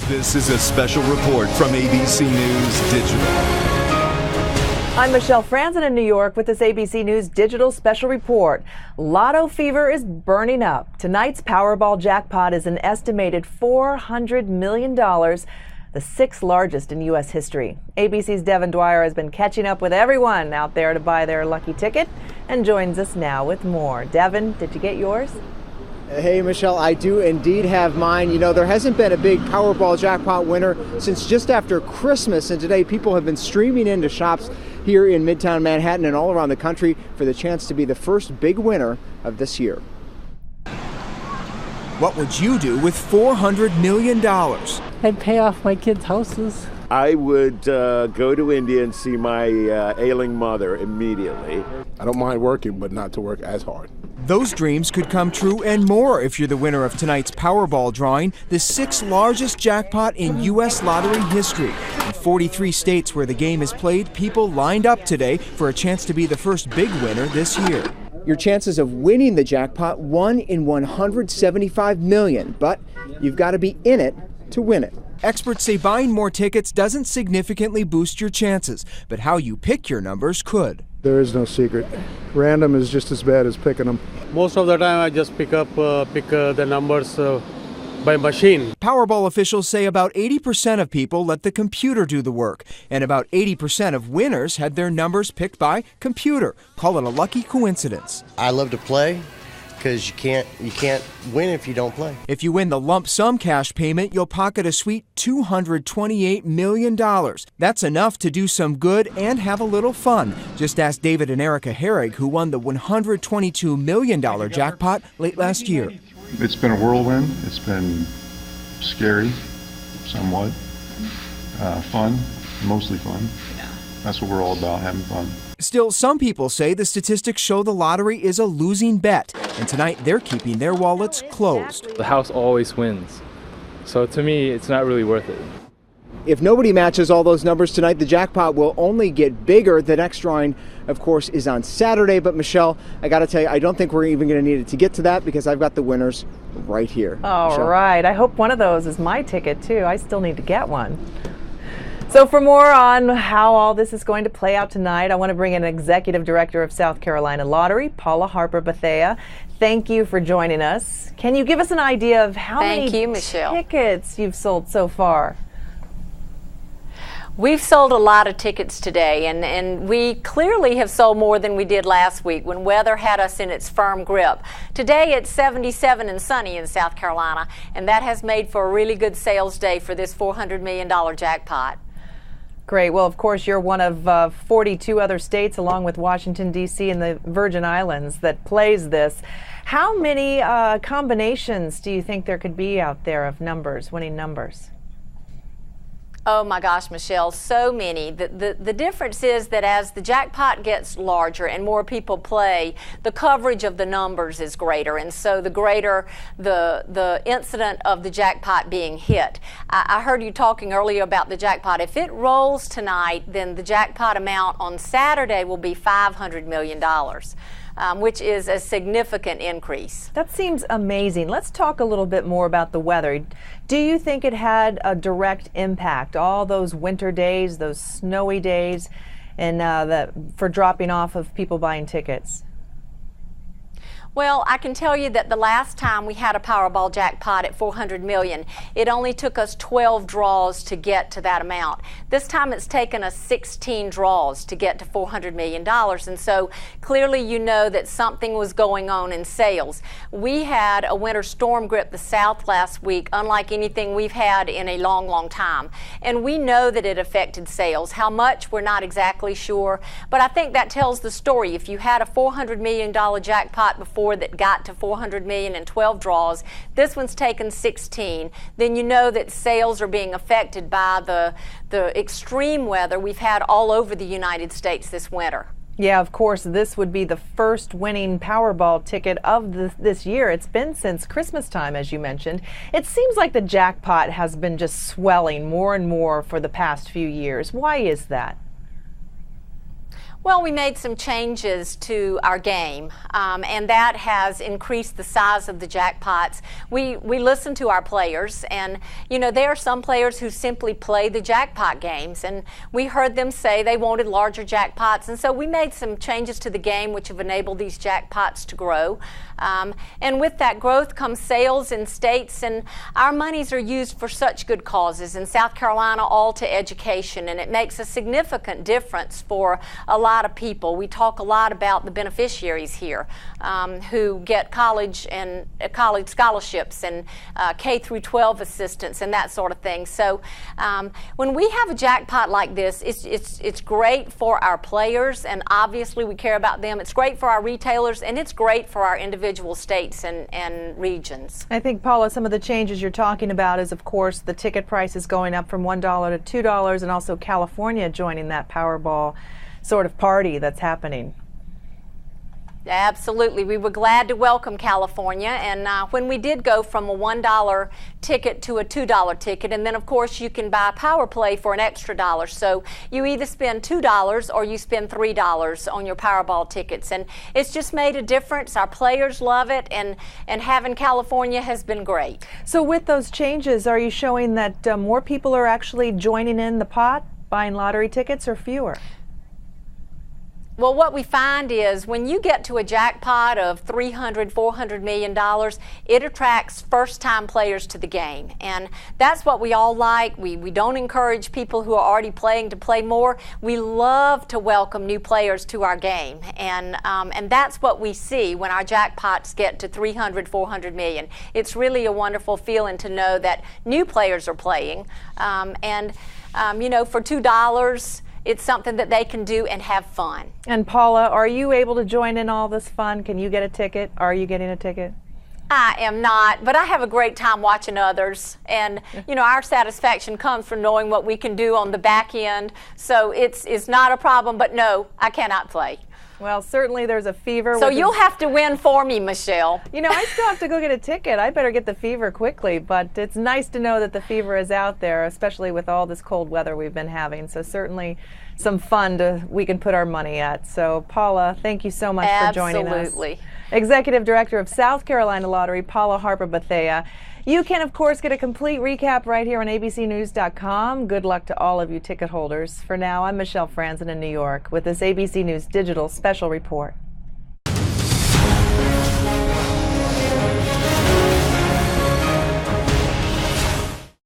This is a special report from ABC News Digital. I'm Michelle Franzen in New York with this ABC News Digital special report. Lotto fever is burning up. Tonight's Powerball jackpot is an estimated $400 million, the sixth largest in U.S. history. ABC's Devin Dwyer has been catching up with everyone out there to buy their lucky ticket and joins us now with more. Devin, did you get yours? Hey, Michelle, I do indeed have mine. You know, there hasn't been a big Powerball jackpot winner since just after Christmas, and today people have been streaming into shops here in Midtown Manhattan and all around the country for the chance to be the first big winner of this year. What would you do with $400 million? I'd pay off my kids' houses. I would go to India and see my ailing mother immediately. I don't mind working, but not to work as hard. Those dreams could come true and more if you're the winner of tonight's Powerball drawing, the sixth largest jackpot in U.S. lottery history. In 43 states where the game is played, people lined up today for a chance to be the first big winner this year. Your chances of winning the jackpot, 1 in 175 million, but you've got to be in it to win it. Experts say buying more tickets doesn't significantly boost your chances, but how you pick your numbers could. There is no secret. Random is just as bad as picking them. Most of the time I just pick the numbers by machine. Powerball officials say about 80% of people let the computer do the work, and about 80% of winners had their numbers picked by computer. Call it a lucky coincidence. I love to play because you can't win if you don't play. If you win the lump sum cash payment, you'll pocket a sweet $228 million. That's enough to do some good and have a little fun. Just ask David and Erica Herrig, who won the $122 million jackpot late last year. It's been a whirlwind. It's been scary, somewhat, fun, mostly fun. That's what we're all about, having fun. Still, some people say the statistics show the lottery is a losing bet, and tonight they're keeping their wallets closed. The house always wins, so to me, it's not really worth it. If nobody matches all those numbers tonight, the jackpot will only get bigger. The next drawing, of course, is on Saturday. But Michelle, I got to tell you, I don't think we're even going to need it to get to that because I've got the winners right here. All Michelle. right. I hope one of those is my ticket, too. I still need to get one. So for more on how all this is going to play out tonight, I want to bring in Executive Director of South Carolina Lottery, Paula Harper Bethea. Thank you for joining us. Can you give us an idea of how many tickets you've sold so far? We've sold a lot of tickets today, and we clearly have sold more than we did last week when weather had us in its firm grip. Today it's 77 and sunny in South Carolina, and that has made for a really good sales day for this $400 million jackpot. Great. Well, of course, you're one of 42 other states, along with Washington, D.C. and the Virgin Islands, that plays this. How many combinations do you think there could be out there of numbers, winning numbers? Oh my gosh, Michelle, so many. The difference is that as the jackpot gets larger and more people play, the coverage of the numbers is greater, and so the greater the incident of the jackpot being hit. I heard you talking earlier about the jackpot. If it rolls tonight, then the jackpot amount on Saturday will be $500 million. Which is a significant increase. That seems amazing. Let's talk a little bit more about the weather. Do you think it had a direct impact, all those winter days, those snowy days, and for dropping off of people buying tickets? Well, I can tell you that the last time we had a Powerball jackpot at $400 million, it only took us 12 draws to get to that amount. This time it's taken us 16 draws to get to $400 million, and so clearly you know that something was going on in sales. We had a winter storm grip the South last week, unlike anything we've had in a long, long time, and we know that it affected sales. How much, we're not exactly sure, but I think that tells the story. If you had a $400 million jackpot before that got to $400 million in 12 draws, this one's taken 16, then you know that sales are being affected by the extreme weather we've had all over the United States this winter. Yeah, of course, this would be the first winning Powerball ticket of this year. It's been since Christmas time, as you mentioned. It seems like the jackpot has been just swelling more and more for the past few years. Why is that? Well, we made some changes to our game, and that has increased the size of the jackpots. We listen to our players, and you know, there are some players who simply play the jackpot games, and we heard them say they wanted larger jackpots, and so we made some changes to the game which have enabled these jackpots to grow. And with that growth comes sales in states, and our monies are used for such good causes. In South Carolina, all to education, and it makes a significant difference for a lot of people. We talk a lot about the beneficiaries here who get college and college scholarships and K through 12 assistance and that sort of thing. So when we have a jackpot like this, it's great for our players, and obviously we care about them. It's great for our retailers, and it's great for our individual states and regions. I think, Paula, some of the changes you're talking about is, of course, the ticket prices going up from $1 to $2, and also California joining that Powerball sort of party that's happening. Absolutely. We were glad to welcome California, and when we did go from a $1 ticket to a $2 ticket, and then of course you can buy Power Play for an extra $1. So you either spend $2 or you spend $3 on your Powerball tickets, and it's just made a difference. Our players love it, and having California has been great. So with those changes, are you showing that more people are actually joining in the pot, buying lottery tickets, or fewer? Well, what we find is when you get to a jackpot of $300, $400 million, it attracts first-time players to the game. And that's what we all like. We don't encourage people who are already playing to play more. We love to welcome new players to our game. And that's what we see when our jackpots get to $300, $400 million. It's really a wonderful feeling to know that new players are playing. You know, for $2, it's something that they can do and have fun. And Paula, are you able to join in all this fun? Can you get a ticket? Are you getting a ticket? I am not, but I have a great time watching others. And, you know, our satisfaction comes from knowing what we can do on the back end. So it's not a problem, but no, I cannot play. Well, certainly there's a fever. So you'll have to win for me, Michelle. You know, I still have to go get a ticket. I better get the fever quickly, but it's nice to know that the fever is out there, especially with all this cold weather we've been having. So certainly some fun we can put our money at. So Paula, thank you so much for joining us. Absolutely. Executive Director of South Carolina Lottery, Paula Harper Bethea. You can, of course, get a complete recap right here on abcnews.com. Good luck to all of you ticket holders. For now, I'm Michelle Franzen in New York with this ABC News Digital Special Report.